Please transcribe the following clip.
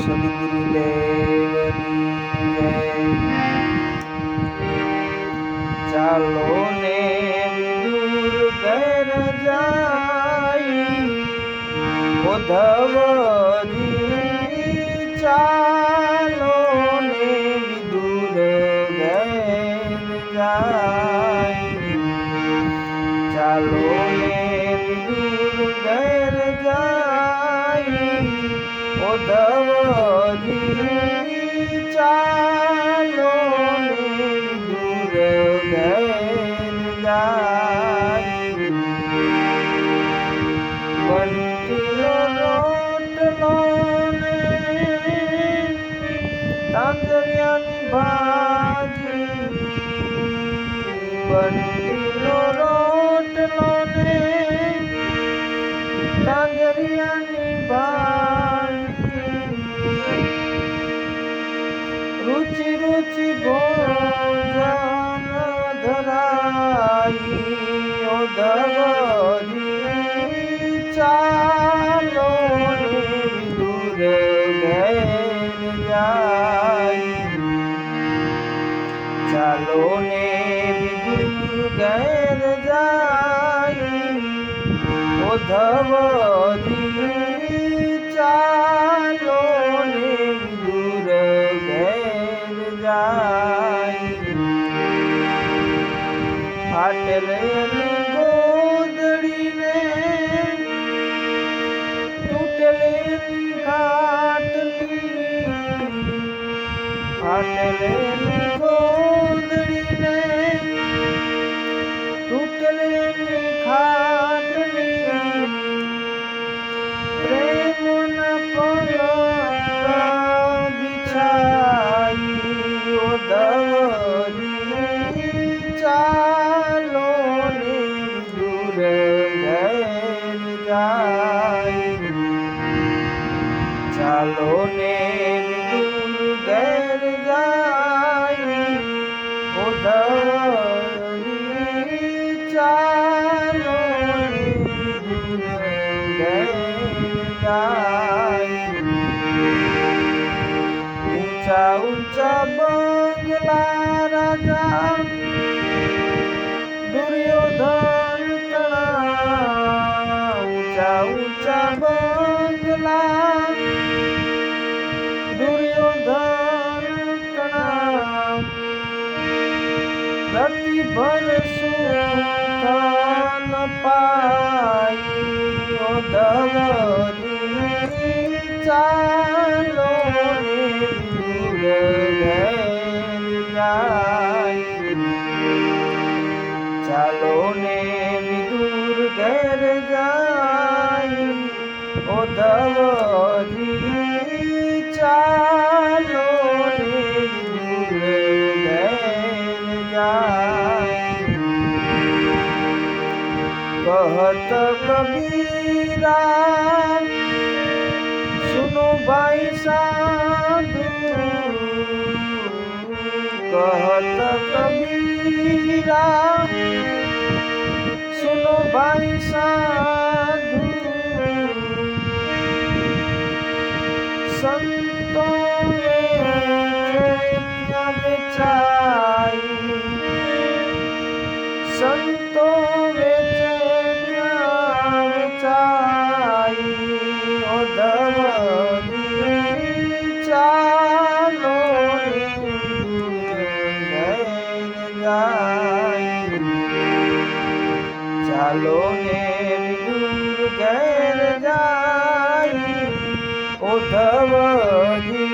સદગુરુદેવની જય। ચાલો ને વિદુર ઘર જાય, ઉદ્ધવજી ચાલો ને વિદુર ઘર જાય, ચાલો ને વિદુર ઘર જાય, ઉદ્ધવજી ચાલો ને વિદુર ઘર જાય। બંટીલો રોટલો ને તાંજરિયાની ભાજી, બંટીલો રોટલો ને તાંજરિયાની ભાજી, રુચિ રુચિ ભોજન ધરાઈ, ઉદ્ધવજી ચાલો ને વિદુર ઘર જાય, ચાલો ને વિદુર ઘર જાય, ઉદ્ધવજી ચાલો ને વિદુર ઘર જાય। ફાટેલી ગોદડીને તૂટેલી ખાટલી, ફાટેલી ગોદડીને તૂટેલી ખાટલી, પ્રેમના પલંગ બિછાઈ, ઉદ્ધવજી ચાલો ને વિદુર ઘર જાય, ચાલો ને વિદુર ઘર જાય, ઉદ્ધવજી ચાલો ને વિદુર ઘર જાય। ઊંચા ઊંચા બંગલા રાજા દુર્યોધન તણા, ઊંચા ઊંચા બંગલા દુર્યોધન તણા, રતિભર સુખ ન પાઈ, ઉદ્ધવજી ચાલો ને વિદુર ઘર જાય, ચાલો ને વિદુર ઘર જાય, ઉદ્ધવજી ચાલો ને વિદુર ઘર જાય। कहत कबीरा सुनो भाई साधु, कहत कबीरा सुनो भाई साधु, संतो क्या बेचाई, संतो उद्धवजी चालो ने विदुर घर જાય, ચાલો ને વિદુર ઘર જાય, ઉદ્ધવજી